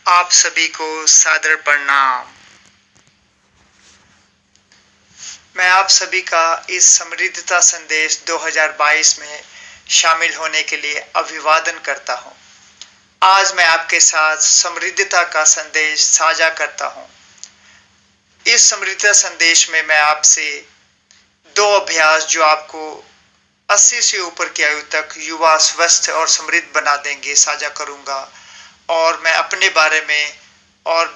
आप सभी को सादर प्रणाम। मैं आप सभी का इस समृद्धता संदेश 2022 में शामिल होने के लिए अभिवादन करता हूं। आज मैं आपके साथ समृद्धता का संदेश साझा करता हूं। इस समृद्धता संदेश में मैं आपसे 2 अभ्यास जो आपको 80 से ऊपर की आयु तक युवा, स्वस्थ और समृद्ध बना देंगे साझा करूंगा। और मैं अपने बारे में और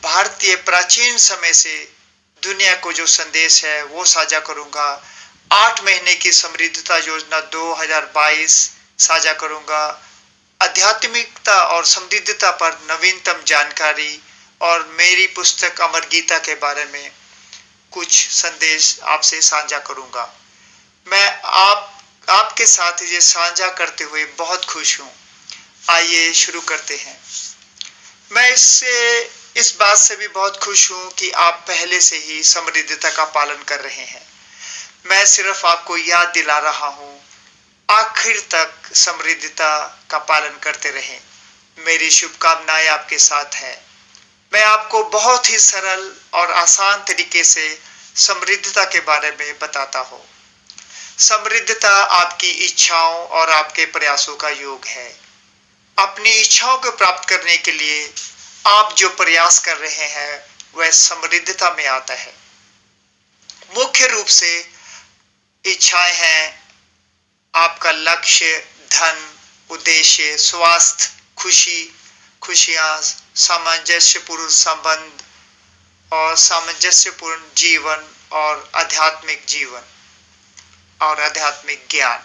भारतीय प्राचीन समय से दुनिया को जो संदेश है वो साझा करूंगा। 8 महीने की समृद्धता योजना 2022 साझा करूंगा। आध्यात्मिकता और समृद्धता पर नवीनतम जानकारी और मेरी पुस्तक अमर गीता के बारे में कुछ संदेश आपसे साझा करूंगा। मैं आपके साथ ये साझा करते हुए बहुत खुश हूं। आइए शुरू करते हैं। मैं इस बात से भी बहुत खुश हूं कि आप पहले से ही समृद्धता का पालन कर रहे हैं। मैं सिर्फ आपको याद दिला रहा हूं, आखिर तक समृद्धता का पालन करते रहें। मेरी शुभकामनाएं आपके साथ है। मैं आपको बहुत ही सरल और आसान तरीके से समृद्धता के बारे में बताता हूं। समृद्धता आपकी इच्छाओं और आपके प्रयासों का योग है। अपनी इच्छाओं को प्राप्त करने के लिए आप जो प्रयास कर रहे हैं वह समृद्धता में आता है। मुख्य रूप से इच्छाएं हैं आपका लक्ष्य, धन, उद्देश्य, स्वास्थ्य, खुशियां, सामंजस्यपूर्ण संबंध और सामंजस्यपूर्ण जीवन और आध्यात्मिक जीवन और आध्यात्मिक ज्ञान।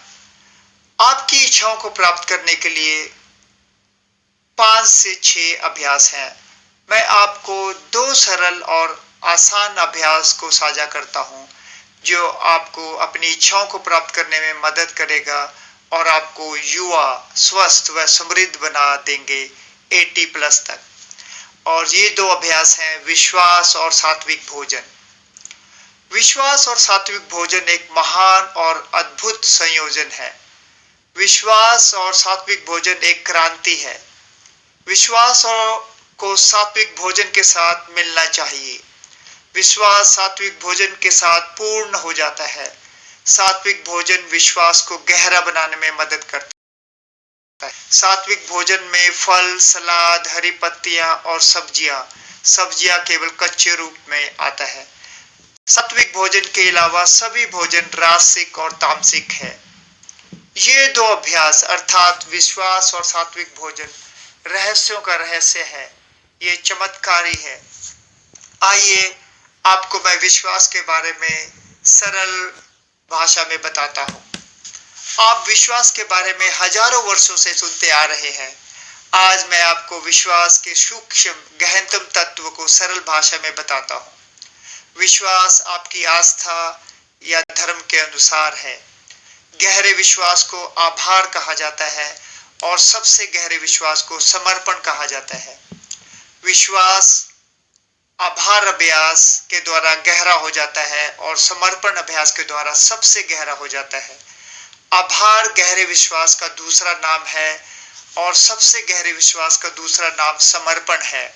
आपकी इच्छाओं को प्राप्त करने के लिए 5 से 6 अभ्यास हैं। मैं आपको 2 सरल और आसान अभ्यास को साझा करता हूं जो आपको अपनी इच्छाओं को प्राप्त करने में मदद करेगा और आपको युवा, स्वस्थ व समृद्ध बना देंगे 80+ तक। और ये 2 अभ्यास हैं विश्वास और सात्विक भोजन। विश्वास और सात्विक भोजन एक महान और अद्भुत संयोजन है। विश्वास और सात्विक भोजन एक क्रांति है। विश्वास को सात्विक भोजन के साथ मिलना चाहिए। विश्वास सात्विक भोजन के साथ पूर्ण हो जाता है। सात्विक भोजन विश्वास को गहरा बनाने में मदद करता है। सात्विक भोजन में फल, सलाद, हरी पत्तियां और सब्जियां केवल कच्चे रूप में आता है। सात्विक भोजन के अलावा सभी भोजन रासिक और तामसिक है। ये 2 अभ्यास अर्थात विश्वास और सात्विक भोजन रहस्यों का रहस्य है। ये चमत्कारी है। आइए आपको मैं विश्वास के बारे में सरल भाषा में बताता हूं। आप विश्वास के बारे में हजारों वर्षों से सुनते आ रहे हैं। आज मैं आपको विश्वास के सूक्ष्म गहनतम तत्व को सरल भाषा में बताता हूं। विश्वास आपकी आस्था या धर्म के अनुसार है। गहरे विश्वास को आभार कहा जाता है और सबसे गहरे विश्वास को समर्पण कहा जाता है। विश्वास आभार अभ्यास के द्वारा गहरा हो जाता है और समर्पण अभ्यास के द्वारा सबसे गहरा हो जाता है। आभार गहरे विश्वास का दूसरा नाम है और सबसे गहरे विश्वास का दूसरा नाम समर्पण है।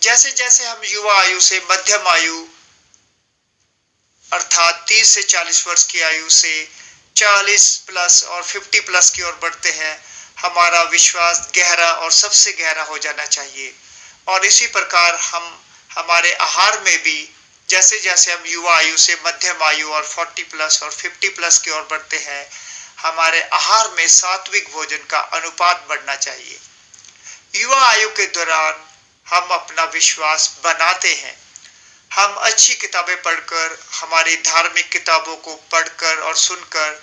जैसे जैसे हम युवा आयु से मध्यम आयु अर्थात 30 से 40 वर्ष की आयु से 40+ और 50+ की ओर बढ़ते हैं, हमारा विश्वास गहरा और सबसे गहरा हो जाना चाहिए। और इसी प्रकार हम हमारे आहार में भी जैसे जैसे हम युवा आयु से मध्यम आयु और 40+ और 50+ की ओर बढ़ते हैं, हमारे आहार में सात्विक भोजन का अनुपात बढ़ना चाहिए। युवा आयु के दौरान हम अपना विश्वास बनाते हैं। हम अच्छी किताबें पढ़कर, हमारी धार्मिक किताबों को पढ़कर और सुनकर,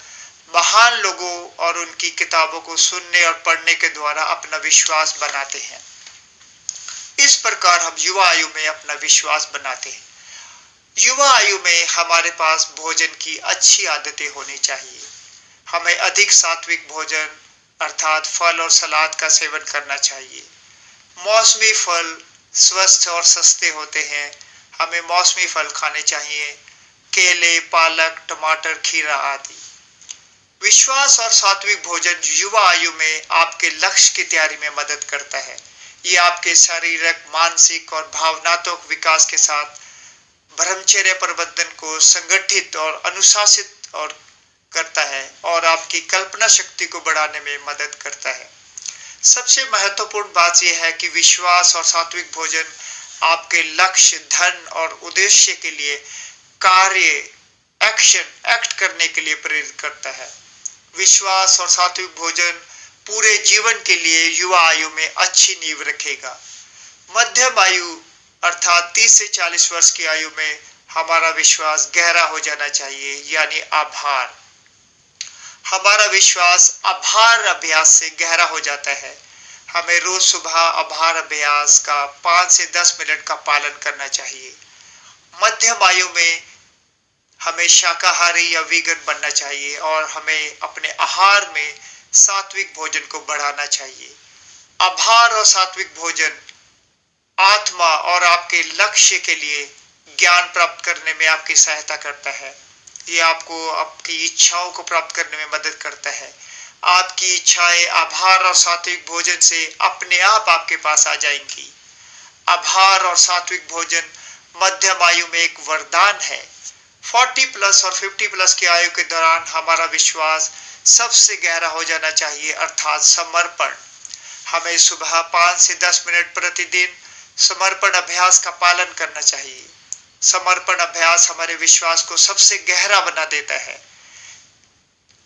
महान लोगों और उनकी किताबों को सुनने और पढ़ने के द्वारा अपना विश्वास बनाते हैं। इस प्रकार हम युवा आयु में अपना विश्वास बनाते हैं। युवा आयु में हमारे पास भोजन की अच्छी आदतें होनी चाहिए। हमें अधिक सात्विक भोजन अर्थात फल और सलाद का सेवन करना चाहिए। मौसमी फल स्वस्थ और सस्ते होते हैं। हमें मौसमी फल खाने चाहिए, केले, पालक, टमाटर, खीरा आदि। विश्वास विश्वास और सात्विक भोजन युवा आयु में आपके लक्ष्य की तैयारी में मदद करता है। ये आपके शारीरिक, मानसिक और भावनात्मक विकास के साथ ब्रह्मचर्य प्रबंधन को संगठित और अनुशासित और करता है और आपकी कल्पना शक्ति को बढ़ाने में मदद करता है। सबसे महत्वपूर्ण बात यह है कि विश्वास और सात्विक भोजन आपके लक्ष्य, धन और उद्देश्य के लिए एक्ट करने के लिए प्रेरित करता है। विश्वास और सात्विक भोजन पूरे जीवन के लिए युवा आयु में अच्छी नींव रखेगा। मध्यम आयु अर्थात 30 से 40 वर्ष की आयु में हमारा विश्वास गहरा हो जाना चाहिए, यानी आभार। हमारा विश्वास आभार अभ्यास से गहरा हो जाता है। हमें रोज सुबह आभार अभ्यास का 5 से 10 मिनट का पालन करना चाहिए। मध्यम आयु में हमें शाकाहारी या वीगन बनना चाहिए और हमें अपने आहार में सात्विक भोजन को बढ़ाना चाहिए। आहार और सात्विक भोजन आत्मा और आपके लक्ष्य के लिए ज्ञान प्राप्त करने में आपकी सहायता करता है। ये आपको आपकी इच्छाओं को प्राप्त करने में मदद करता है। आपकी इच्छाएं आहार और सात्विक भोजन से अपने आप आपके पास आ जाएंगी। आहार और सात्विक भोजन मध्यम आयु में एक वरदान है। 40 प्लस और 50 प्लस की आयु के दौरान हमारा विश्वास सबसे गहरा हो जाना चाहिए, अर्थात समर्पण। हमें सुबह 5 से 10 मिनट प्रतिदिन समर्पण अभ्यास का पालन करना चाहिए। समर्पण अभ्यास हमारे विश्वास को सबसे गहरा बना देता है।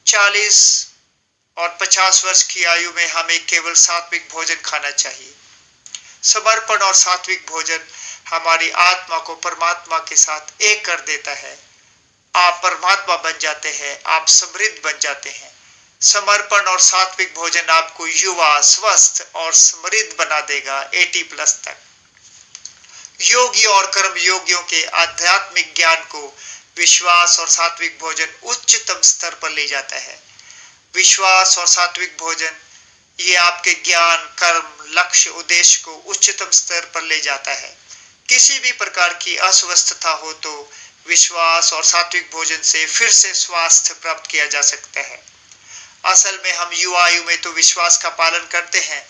40 और 50 वर्ष की आयु में हमें केवल सात्विक भोजन खाना चाहिए। समर्पण और सात्विक भोजन हमारी आत्मा को परमात्मा के साथ एक कर देता है। आप परमात्मा बन जाते हैं, आप समृद्ध बन जाते हैं। समर्पण और सात्विक भोजन आपको युवा, स्वस्थ और समृद्ध बना देगा 80 प्लस तक। योगी और कर्म योगियों के आध्यात्मिक ज्ञान को विश्वास और सात्विक भोजन उच्चतम स्तर पर ले जाता है। विश्वास और सात्विक भोजन ये आपके ज्ञान, कर्म, लक्ष्य, उद्देश्य को उच्चतम स्तर पर ले जाता है। किसी भी प्रकार की अस्वस्थता हो तो विश्वास और सात्विक भोजन से फिर से स्वास्थ्य प्राप्त किया जा सकता है। असल में हम युवा आयु में तो विश्वास का पालन करते हैं,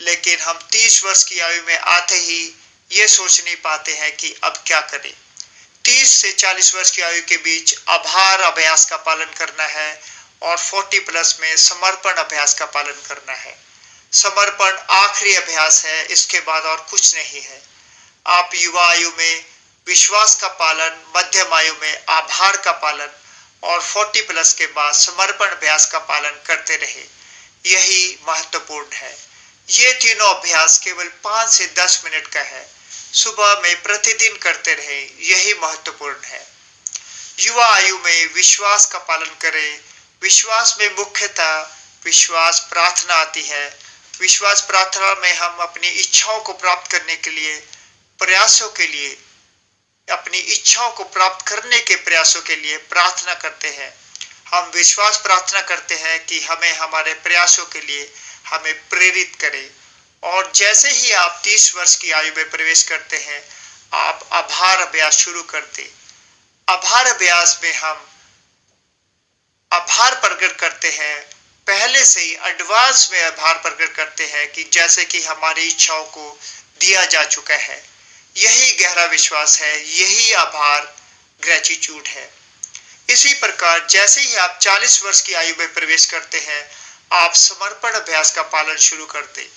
लेकिन हम 30 वर्ष की आयु में आते ही ये सोच नहीं पाते हैं कि अब क्या करें। 30 से 40 वर्ष की आयु के बीच आभार अभ्यास का पालन करना है और 40 प्लस में समर्पण अभ्यास का पालन करना है। समर्पण आखिरी अभ्यास है, इसके बाद और कुछ नहीं है। आप युवा आयु में विश्वास का पालन, मध्यम आयु में आभार का पालन और 40 प्लस के बाद समर्पण अभ्यास का पालन करते रहे। यही महत्वपूर्ण है। ये तीनों अभ्यास केवल 5 से 10 मिनट का है। सुबह में प्रतिदिन करते रहे, यही महत्वपूर्ण है। युवा आयु में विश्वास का पालन करें। विश्वास में मुख्यतः विश्वास प्रार्थना आती है। विश्वास प्रार्थना में हम अपनी इच्छाओं को प्राप्त करने के लिए अपनी इच्छाओं को प्राप्त करने के प्रयासों के लिए प्रार्थना करते हैं। हम विश्वास प्रार्थना करते हैं कि हमें हमारे प्रयासों के लिए हमें प्रेरित करें। और जैसे ही आप 30 वर्ष की आयु में प्रवेश करते हैं, आप आभार अभ्यास शुरू करते। आभार अभ्यास में हम आभार प्रकट करते हैं, पहले से ही एडवांस में आभार प्रकट करते हैं कि जैसे कि हमारी इच्छाओं को दिया जा चुका है। यही गहरा विश्वास है, यही आभार, ग्रेटिट्यूड है। इसी प्रकार जैसे ही आप 40 वर्ष की आयु में प्रवेश करते हैं, आप समर्पण अभ्यास का पालन शुरू करते।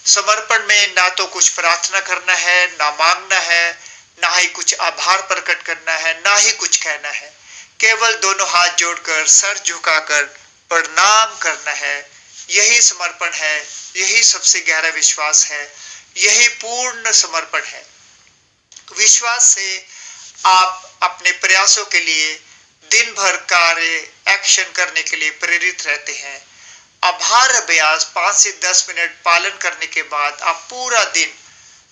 समर्पण में ना तो कुछ प्रार्थना करना है, ना मांगना है, ना ही कुछ आभार प्रकट करना है, ना ही कुछ कहना है। केवल दोनों हाथ जोड़कर, सर झुकाकर प्रणाम करना है। यही समर्पण है, यही सबसे गहरा विश्वास है, यही पूर्ण समर्पण है। विश्वास से आप अपने प्रयासों के लिए दिन भर कार्य एक्शन करने के लिए प्रेरित रहते हैं। आभार अभ्यास 5 से 10 मिनट पालन करने के बाद आप पूरा दिन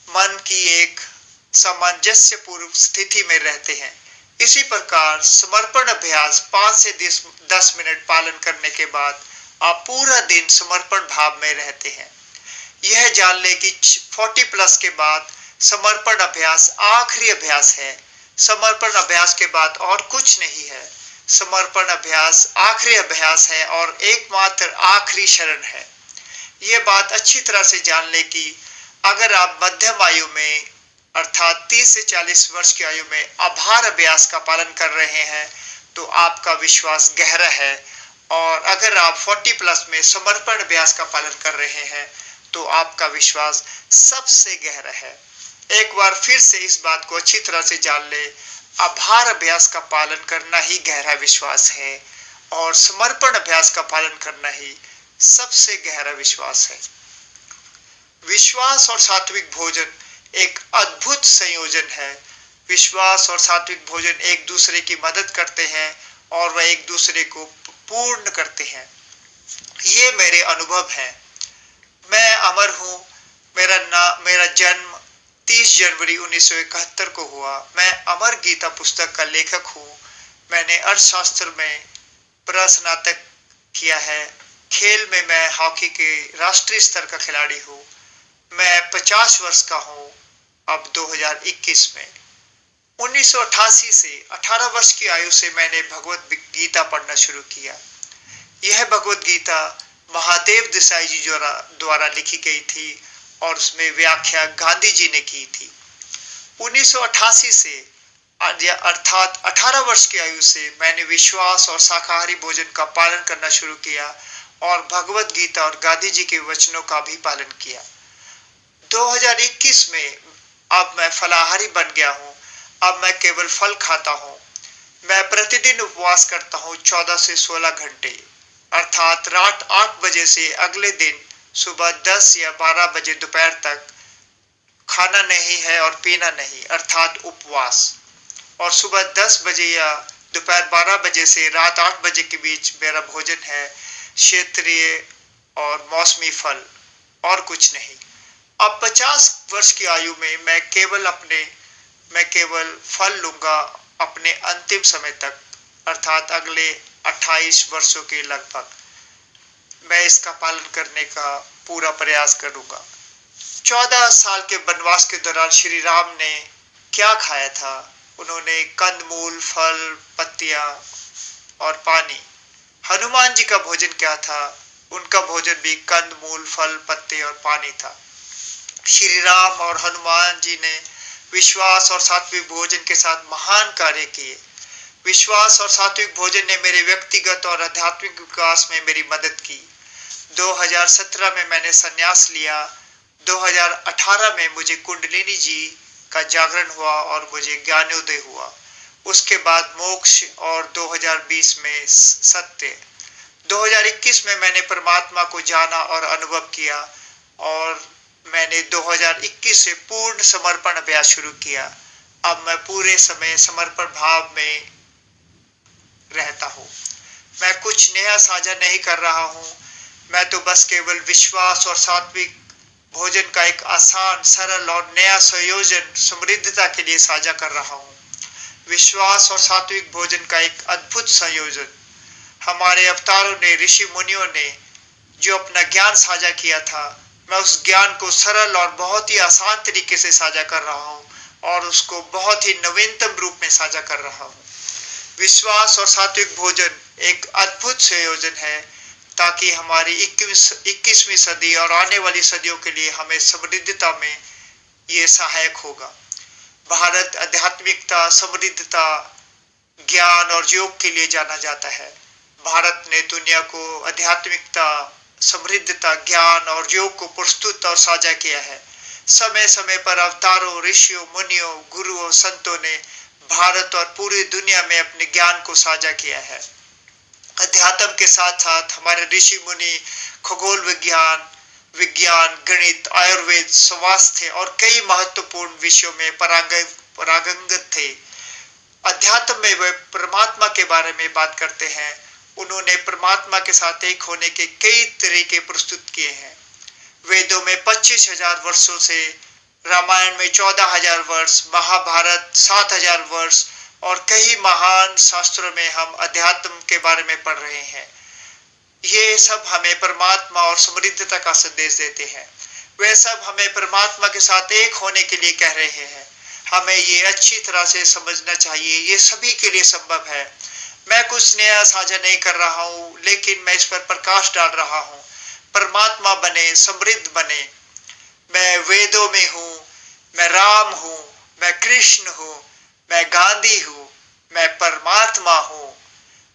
मन की एक सामंजस्यपूर्ण स्थिति में रहते हैं। इसी प्रकार समर्पण अभ्यास 5 से 10 मिनट पालन करने के बाद आप पूरा दिन समर्पण भाव में रहते हैं। यह जान ले कि 40 प्लस के बाद समर्पण अभ्यास आखिरी अभ्यास है। समर्पण अभ्यास के बाद और कुछ नहीं है। समर्पण अभ्यास आखिरी अभ्यास है और एकमात्र आखिरी शरण है। ये बात अच्छी तरह से जान ले कि अगर आप मध्यम आयु में अर्थात 30 से 40 वर्ष की आयु में आभार अभ्यास का पालन कर रहे हैं तो आपका विश्वास गहरा है, और अगर आप 40 प्लस में समर्पण अभ्यास का पालन कर रहे हैं तो आपका विश्वास सबसे गहरा है। एक बार फिर से इस बात को अच्छी तरह से जान ले, आभार अभ्यास का पालन करना ही गहरा विश्वास है और समर्पण अभ्यास का पालन करना ही सबसे गहरा विश्वास है। विश्वास और सात्विक भोजन एक अद्भुत संयोजन है। विश्वास और सात्विक भोजन एक दूसरे की मदद करते हैं और वह एक दूसरे को पूर्ण करते हैं। ये मेरे अनुभव हैं। मैं अमर हूँ। मेरा जन्म 30 जनवरी 1971 को हुआ। मैं अमर गीता पुस्तक का लेखक हूँ। मैंने अर्थशास्त्र में स्नातक किया है। खेल में मैं हॉकी के राष्ट्रीय स्तर का खिलाड़ी हूँ। मैं 50 वर्ष का हूँ अब 2021 में। 1988 से 18 वर्ष की आयु से मैंने भगवत गीता पढ़ना शुरू किया। यह भगवत गीता महादेव देसाई जी द्वारा लिखी गई थी और उसमें व्याख्या गांधी जी ने की थी। 1988 से अर्थात 18 वर्ष की आयु से मैंने विश्वास और शाकाहारी भोजन का पालन करना शुरू किया और भगवत गीता और गांधी जी के वचनों का भी पालन किया। 2021 में अब मैं फलाहारी बन गया हूँ। अब मैं केवल फल खाता हूँ। मैं प्रतिदिन उपवास करता हूँ 14 से 16 घंटे, अर्थात रात 8 बजे से अगले दिन सुबह 10 या 12 बजे दोपहर तक खाना नहीं है और पीना नहीं, अर्थात उपवास। और सुबह 10 बजे या दोपहर 12 बजे से रात 8 बजे के बीच मेरा भोजन है क्षेत्रीय और मौसमी फल और कुछ नहीं। अब 50 वर्ष की आयु में मैं केवल फल लूंगा अपने अंतिम समय तक, अर्थात अगले 28 वर्षों के लगभग मैं इसका पालन करने का पूरा प्रयास करूंगा। 14 साल के वनवास के दौरान श्री राम ने क्या खाया था? उन्होंने कंदमूल, फल, पत्तियां और पानी। हनुमान जी का भोजन क्या था? उनका भोजन भी कंदमूल, फल, पत्ते और पानी था। श्री राम और हनुमान जी ने विश्वास और सात्विक भोजन के साथ महान कार्य किए। विश्वास और सात्विक भोजन ने मेरे व्यक्तिगत और आध्यात्मिक विकास में मेरी मदद की। 2017 में मैंने संन्यास लिया। 2018 में मुझे कुंडलिनी जी का जागरण हुआ और मुझे ज्ञानोदय हुआ। उसके बाद मोक्ष और 2020 में सत्य। 2021 में मैंने परमात्मा को जाना और अनुभव किया और मैंने 2021 से पूर्ण समर्पण अभ्यास शुरू किया। अब मैं पूरे समय समर्पण भाव में रहता हूँ। मैं कुछ नया साझा नहीं कर रहा हूँ। मैं तो बस केवल विश्वास और सात्विक भोजन का एक आसान, सरल और नया संयोजन समृद्धता के लिए साझा कर रहा हूँ। विश्वास और सात्विक भोजन का एक अद्भुत संयोजन। हमारे अवतारों ने, ऋषि मुनियों ने जो अपना ज्ञान साझा किया था, मैं उस ज्ञान को सरल और बहुत ही आसान तरीके से साझा कर रहा हूँ और उसको बहुत ही नवीनतम रूप में साझा कर रहा हूँ। विश्वास और सात्विक भोजन एक अद्भुत संयोजन है ताकि हमारी 21वीं सदी और आने वाली सदियों के लिए हमें समृद्धता में ये सहायक होगा। भारत आध्यात्मिकता, समृद्धता, ज्ञान और योग के लिए जाना जाता है। भारत ने दुनिया को आध्यात्मिकता, समृद्धता, ज्ञान और योग को प्रस्तुत और साझा किया है। समय समय पर अवतारों, ऋषियों, मुनियों, गुरुओं, संतों ने भारत और पूरी दुनिया में अपने ज्ञान को साझा किया है। अध्यात्म के साथ साथ हमारे ऋषि मुनि खगोल विज्ञान, गणित, आयुर्वेद, स्वास्थ्य और कई महत्वपूर्ण विषयों में पारंगत थे। अध्यात्म में वे परमात्मा के बारे में बात करते हैं। उन्होंने परमात्मा के साथ एक होने के कई तरीके प्रस्तुत किए हैं। वेदों में 25,000 वर्षों से, रामायण में 14,000 वर्ष, महाभारत 7,000 वर्ष और कई महान शास्त्रों में हम अध्यात्म के बारे में पढ़ रहे हैं। ये सब हमें परमात्मा और समृद्धता का संदेश देते हैं। वे सब हमें परमात्मा के साथ एक होने के लिए कह रहे हैं। हमें ये अच्छी तरह से समझना चाहिए, ये सभी के लिए संभव है। मैं कुछ नया साझा नहीं कर रहा हूं, लेकिन मैं इस पर प्रकाश डाल रहा हूं। परमात्मा बने, समृद्ध बने। मैं वेदों में हूं, मैं राम हूं, मैं कृष्ण हूं, मैं गांधी हूं, मैं परमात्मा हूं।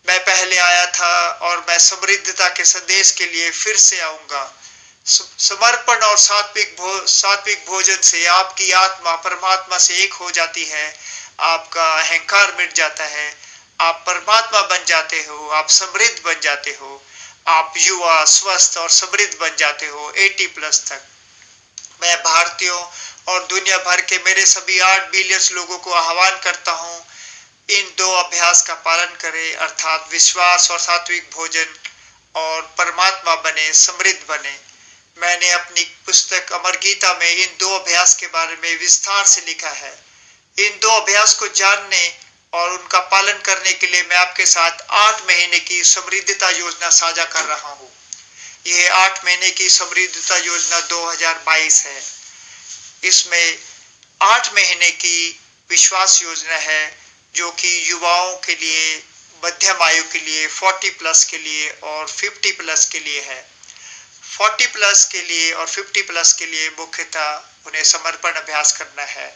मैं पहले आया था और मैं समृद्धता के संदेश के लिए फिर से आऊंगा। समर्पण और सात्विक भोजन से आपकी आत्मा परमात्मा से एक हो जाती है। आपका अहंकार मिट जाता है, आप परमात्मा बन जाते हो, आप समृद्ध बन जाते हो, आप युवा, स्वस्थ और समृद्ध बन जाते हो 80+ तक। मैं भारतीयों और दुनिया भर के मेरे सभी 8 बिलियन लोगों को आह्वान करता हूं, इन 2 अभ्यास का पालन करें, अर्थात विश्वास और सात्विक भोजन, और परमात्मा बने, समृद्ध बने। मैंने अपनी पुस्तक अमर गीता में इन 2 अभ्यास के बारे में विस्तार से लिखा है। इन 2 अभ्यास को जानने और उनका पालन करने के लिए मैं आपके साथ 8 महीने की समृद्धता योजना साझा कर रहा हूं। यह 8 महीने की समृद्धता योजना 2022 है। इसमें 8 महीने की विश्वास योजना है, जो कि युवाओं के लिए, मध्यम आयु के लिए, 40+ के लिए और 50+ के लिए है। 40+ के लिए और 50+ के लिए मुख्यतः उन्हें समर्पण अभ्यास करना है,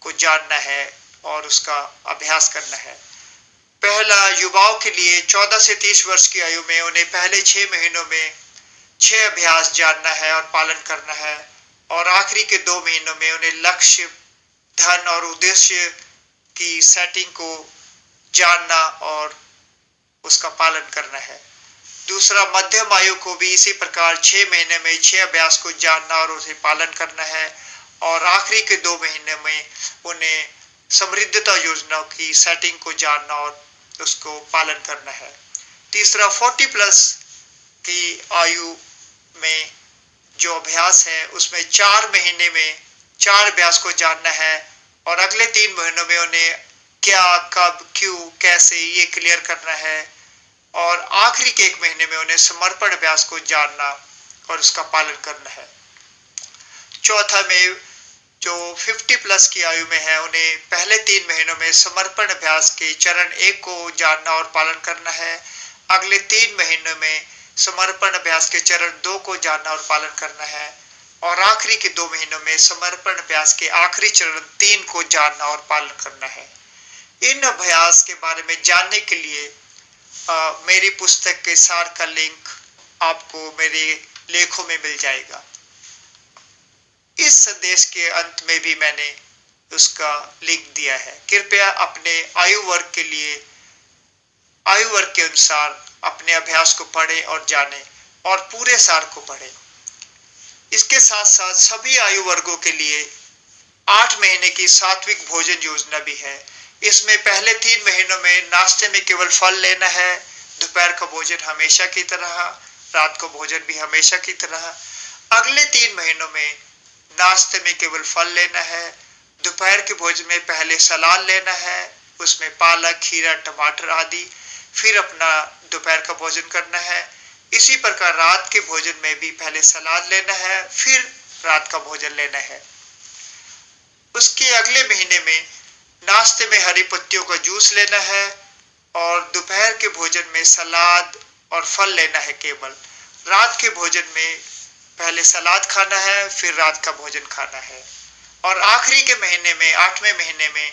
को जानना है और उसका अभ्यास करना है। पहला, युवाओं के लिए 14 से 30 वर्ष की आयु में उन्हें पहले 6 महीनों में 6 अभ्यास जानना है और पालन करना है, और आखिरी के 2 महीनों में उन्हें लक्ष्य, धन और उद्देश्य की सेटिंग को जानना और उसका पालन करना है। दूसरा, मध्यम आयु को भी इसी प्रकार 6 महीने में 6 अभ्यास को जानना और उसे पालन करना है, और आखिरी के 2 महीने में उन्हें समृद्धता योजना की सेटिंग को जानना और उसको पालन करना है। तीसरा, 40+ की आयु में जो अभ्यास है उसमें 4 महीने में 4 अभ्यास को जानना है, और अगले 3 महीनों में उन्हें क्या, कब, क्यों, कैसे, ये क्लियर करना है, और आखिरी के 1 महीने में उन्हें समर्पण अभ्यास को जानना और उसका पालन करना है। चौथा में जो 50+ की आयु में है, उन्हें पहले 3 महीनों में समर्पण अभ्यास के चरण 1 को जानना और पालन करना है। अगले 3 महीनों में समर्पण अभ्यास के चरण 2 को जानना और पालन करना है, और आखिरी के 2 महीनों में समर्पण अभ्यास के आखिरी चरण 3 को जानना और पालन करना है। इन अभ्यास के बारे में जानने के लिए मेरी पुस्तक के सार का लिंक आपको मेरे लेखों में मिल जाएगा। इस संदेश के अंत में भी मैंने उसका लिंक दिया है। कृपया अपने आयु वर्ग के अनुसार अपने अभ्यास को पढ़ें और जानें, और पूरे सार को पढ़ें। इसके साथ साथ सभी आयु वर्गों के लिए 8 महीने की सात्विक भोजन योजना भी है। इसमें पहले 3 महीनों में नाश्ते में केवल फल लेना है, दोपहर का भोजन हमेशा की तरह, रात को भोजन भी हमेशा की तरह। अगले 3 महीनों में नाश्ते में केवल फल लेना है, दोपहर के भोजन में पहले सलाद लेना है, उसमें पालक, खीरा, टमाटर आदि, फिर अपना दोपहर का भोजन करना है। इसी प्रकार रात के भोजन में भी पहले सलाद लेना है, फिर रात का भोजन लेना है। उसके अगले महीने में नाश्ते में हरी पत्तियों का जूस लेना है, और दोपहर के भोजन में सलाद और फल लेना है केवल। रात के भोजन में पहले सलाद खाना है, फिर रात का भोजन खाना है, और आखिरी के महीने में 8वें महीने में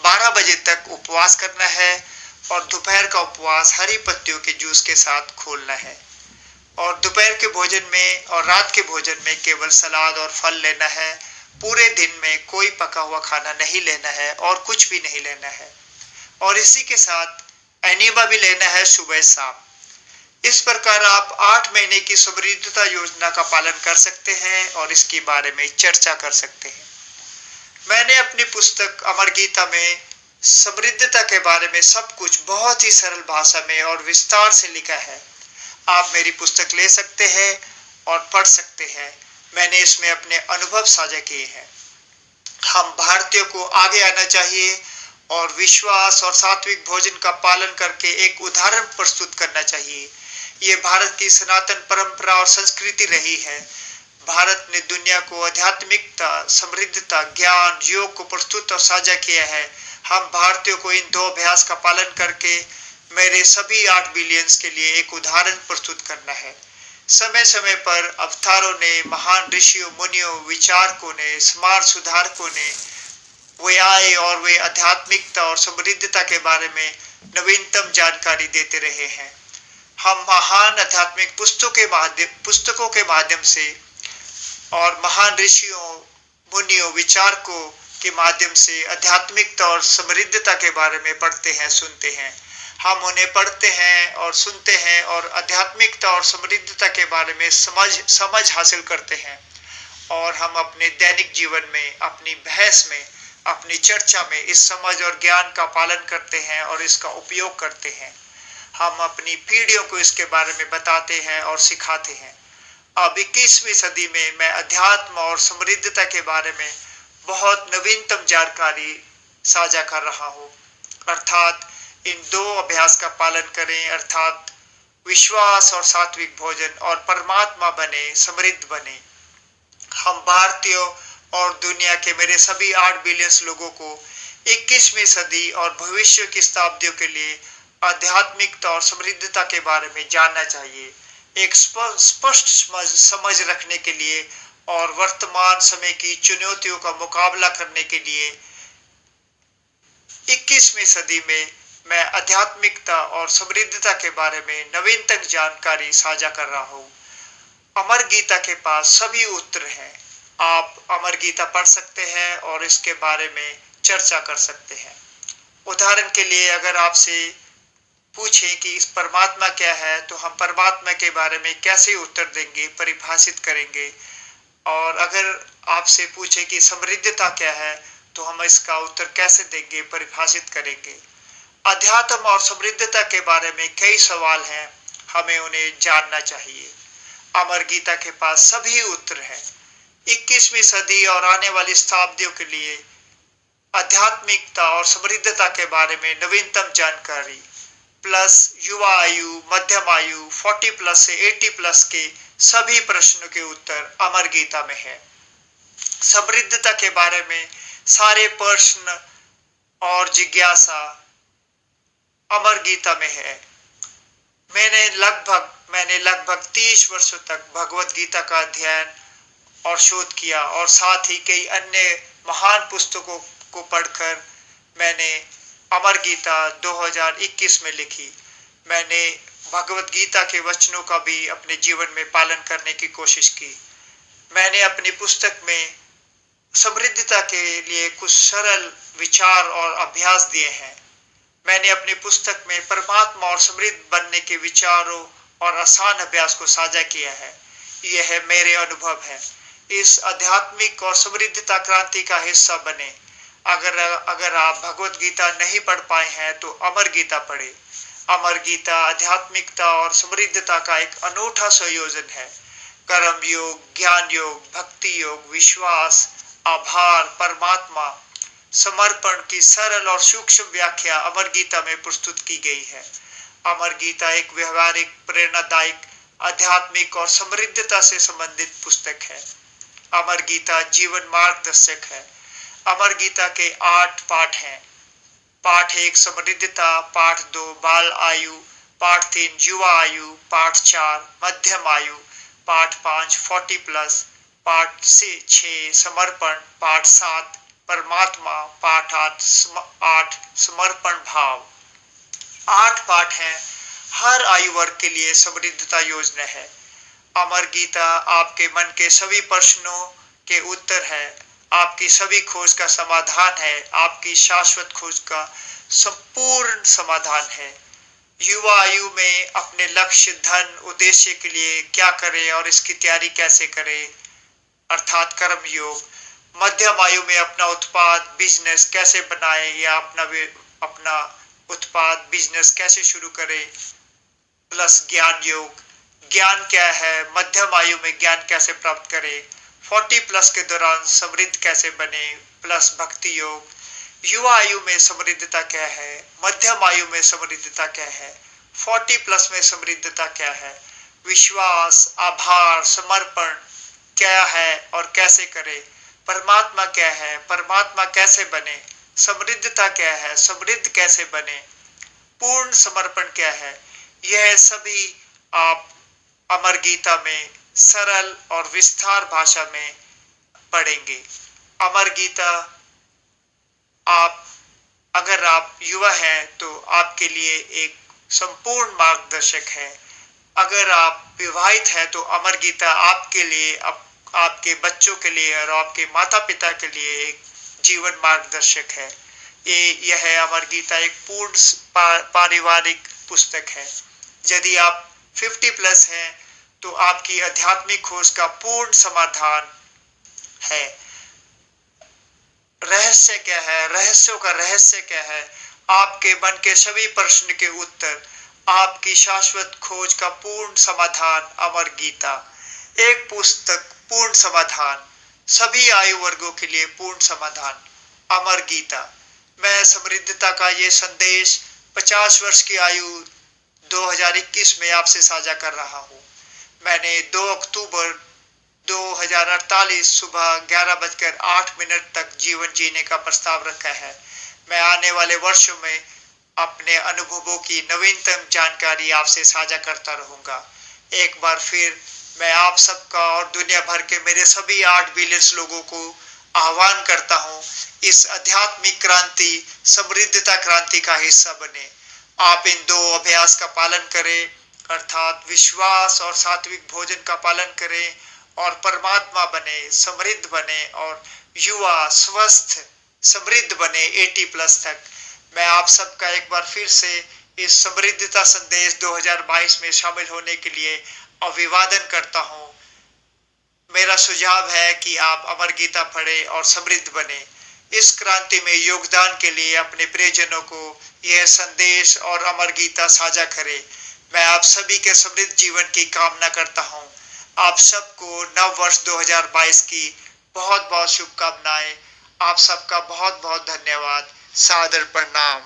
12 बजे तक उपवास करना है, और दोपहर का उपवास हरी पत्तियों के जूस के साथ खोलना है, और दोपहर के भोजन में और रात के भोजन में केवल सलाद और फल लेना है। पूरे दिन में कोई पका हुआ खाना नहीं लेना है और कुछ भी नहीं लेना है, और इसी के साथ एनीमा भी लेना है सुबह शाम। इस प्रकार आप 8 महीने की समृद्धता योजना का पालन कर सकते हैं और इसके बारे में चर्चा कर सकते हैं। मैंने अपनी पुस्तक अमर गीता में समृद्धता के बारे में सब कुछ बहुत ही सरल भाषा में और विस्तार से लिखा है। आप मेरी पुस्तक ले सकते हैं और पढ़ सकते हैं। मैंने इसमें अपने अनुभव साझा किए हैं। हम भारतीयों को आगे आना चाहिए और विश्वास और सात्विक भोजन का पालन करके एक उदाहरण प्रस्तुत करना चाहिए। ये भारत की सनातन परंपरा और संस्कृति रही है। भारत ने दुनिया को आध्यात्मिकता, समृद्धता, ज्ञान, योग को प्रस्तुत और साझा किया है। हम भारतीयों को इन दो अभ्यास का पालन करके मेरे सभी 8 बिलियंस के लिए एक उदाहरण प्रस्तुत करना है। समय समय पर अवतारों ने, महान ऋषियों, मुनियों, विचारकों ने, समाज सुधारकों ने वे आए और वे आध्यात्मिकता और समृद्धता के बारे में नवीनतम जानकारी देते रहे हैं। हम महान आध्यात्मिक पुस्तकों के माध्यम से और महान ऋषियों, मुनियों, विचारकों के माध्यम से आध्यात्मिकता और समृद्धता के बारे में पढ़ते हैं, सुनते हैं। हम उन्हें पढ़ते हैं और सुनते हैं और आध्यात्मिकता और समृद्धता के बारे में समझ हासिल करते हैं, और हम अपने दैनिक जीवन में, अपनी बहस में, अपनी चर्चा में इस समझ और ज्ञान का पालन करते हैं और इसका उपयोग करते हैं। हम अपनी पीढ़ियों को इसके बारे में बताते हैं और सिखाते हैं। अब 21वीं सदी में मैं अध्यात्म और समृद्धता के बारे में बहुत नवीनतम जानकारी साझा कर रहा हूँ, अर्थात इन दो अभ्यास का पालन करें, अर्थात विश्वास और सात्विक भोजन, और परमात्मा बने, समृद्ध बने। हम भारतीयों और दुनिया के मेरे सभी 8 बिलियन लोगों को 21वीं सदी और भविष्य की शताब्दियों के लिए आध्यात्मिकता और समृद्धता के बारे में जानना चाहिए। एक स्पष्ट समझ रखने के लिए और वर्तमान समय की चुनौतियों का मुकाबला करने के लिए 21वीं सदी में मैं आध्यात्मिकता और समृद्धता के बारे में नवीनतम जानकारी साझा कर रहा हूँ। अमर गीता के पास सभी उत्तर हैं। आप अमर गीता पढ़ सकते हैं और इसके बारे में चर्चा कर सकते हैं। उदाहरण के लिए अगर आपसे पूछें कि इस परमात्मा क्या है, तो हम परमात्मा के बारे में कैसे उत्तर देंगे, परिभाषित करेंगे। और अगर आपसे पूछे कि समृद्धता क्या है, तो हम इसका उत्तर कैसे देंगे, परिभाषित करेंगे। अध्यात्म और समृद्धता के बारे में कई सवाल हैं, हमें उन्हें जानना चाहिए। अमर गीता के पास सभी उत्तर हैं। 21वीं सदी और आने वाली शताब्दियों के लिए आध्यात्मिकता और समृद्धता के बारे में नवीनतम जानकारी प्लस युवा आयु, मध्यम आयु, 40+ से 80+ के सभी प्रश्नों के उत्तर अमर गीता में है। समृद्धता के बारे में सारे प्रश्न और जिज्ञासा अमर गीता में है। मैंने लगभग 30 वर्षों तक भगवत गीता का अध्ययन और शोध किया, और साथ ही कई अन्य महान पुस्तकों को पढ़कर मैंने अमर गीता 2021 में लिखी। मैंने भगवत गीता के वचनों का भी अपने जीवन में पालन करने की कोशिश की। मैंने अपनी पुस्तक में समृद्धता के लिए कुछ सरल विचार और अभ्यास दिए हैं। मैंने अपनी पुस्तक में परमात्मा और समृद्ध बनने के विचारों और आसान अभ्यास को साझा किया है। यह मेरे अनुभव है। इस आध्यात्मिक और समृद्धता क्रांति का हिस्सा बने। अगर आप भगवत गीता नहीं पढ़ पाए हैं तो अमर गीता पढ़े। अमर गीता आध्यात्मिकता और समृद्धता का एक अनूठा संयोजन है। कर्म योग, ज्ञान योग, भक्ति योग, विश्वास, आभार, परमात्मा, समर्पण की सरल और सूक्ष्म व्याख्या अमर गीता में प्रस्तुत की गई है। अमर गीता एक व्यवहारिक, प्रेरणादायक, आध्यात्मिक और समृद्धता से संबंधित पुस्तक है। अमर गीता जीवन मार्गदर्शक है। अमर गीता के 8 पाठ हैं। पाठ 1 समृद्धता, पाठ 2 बाल आयु, पाठ 3 युवा आयु, पाठ 4 मध्यम आयु, पाठ 5 40+, पाठ 6 समर्पण, पाठ 7 परमात्मा, पाठ 8 समर्पण भाव। 8 पाठ हैं। हर आयु वर्ग के लिए समृद्धता योजना है। अमर गीता आपके मन के सभी प्रश्नों के उत्तर है, आपकी सभी खोज का समाधान है, आपकी शाश्वत खोज का संपूर्ण समाधान है। युवा आयु में अपने लक्ष्य, धन, उद्देश्य के लिए क्या करें और इसकी तैयारी कैसे करें, अर्थात कर्म योग। मध्यम आयु में अपना उत्पाद, बिजनेस कैसे बनाएं या अपना उत्पाद, बिजनेस कैसे शुरू करें, प्लस ज्ञान योग। ज्ञान क्या है, मध्यम आयु में ज्ञान कैसे प्राप्त करें, 40+ के दौरान समृद्ध कैसे बने, प्लस भक्ति योग। युवा आयु में समृद्धता क्या है, मध्यम आयु में समृद्धता क्या है, 40+ में समृद्धता क्या है, विश्वास, आभार, समर्पण क्या है और कैसे करें, परमात्मा क्या है, परमात्मा कैसे बने, समृद्धता क्या है, समृद्ध कैसे बने, पूर्ण समर्पण क्या है, यह सभी आप अमर गीता में सरल और विस्तार भाषा में पढ़ेंगे। अमर गीता अगर आप युवा हैं तो आपके लिए एक संपूर्ण मार्गदर्शक है। अगर आप विवाहित हैं तो अमर गीता आपके लिए, आपके बच्चों के लिए और आपके माता पिता के लिए एक जीवन मार्गदर्शक है। यह अमर गीता एक पूर्ण पारिवारिक पुस्तक है। यदि आप 50+ हैं तो आपकी आध्यात्मिक खोज का पूर्ण समाधान है। रहस्य क्या है, रहस्यों का रहस्य क्या है, आपके मन के सभी प्रश्न के उत्तर, आपकी शाश्वत खोज का पूर्ण समाधान अमर गीता। एक पुस्तक, पूर्ण समाधान, सभी आयु वर्गों के लिए पूर्ण समाधान अमर गीता। मैं समृद्धता का ये संदेश 50 वर्ष की आयु 2021 में आपसे साझा कर रहा हूँ। मैंने 2 अक्टूबर 2048 सुबह 11:08 तक जीवन जीने का प्रस्ताव रखा है। मैं आने वाले वर्षों में अपने अनुभवों की नवीनतम जानकारी आपसे साझा करता रहूंगा। एक बार फिर मैं आप सबका और दुनिया भर के मेरे सभी 8 बिलियन लोगों को आह्वान करता हूं, इस आध्यात्मिक क्रांति, समृद्धता क्रांति का हिस्सा बने। आप इन 2 अभ्यास का पालन करें, अर्थात विश्वास और सात्विक भोजन का पालन करें और परमात्मा बने, समृद्ध बने और युवा स्वस्थ समृद्ध बने 80+ तक। मैं आप सबका एक बार फिर से इस समृद्धता संदेश 2022 में शामिल होने के लिए अभिवादन करता हूं। मेरा सुझाव है कि आप अमर गीता पढ़ें और समृद्ध बने। इस क्रांति में योगदान के लिए अपने प्रियजनों को यह संदेश और अमर गीता साझा करें। मैं आप सभी के समृद्ध जीवन की कामना करता हूं। आप सबको नव वर्ष 2022 की बहुत बहुत शुभकामनाएं। आप सबका बहुत बहुत धन्यवाद। सादर प्रणाम।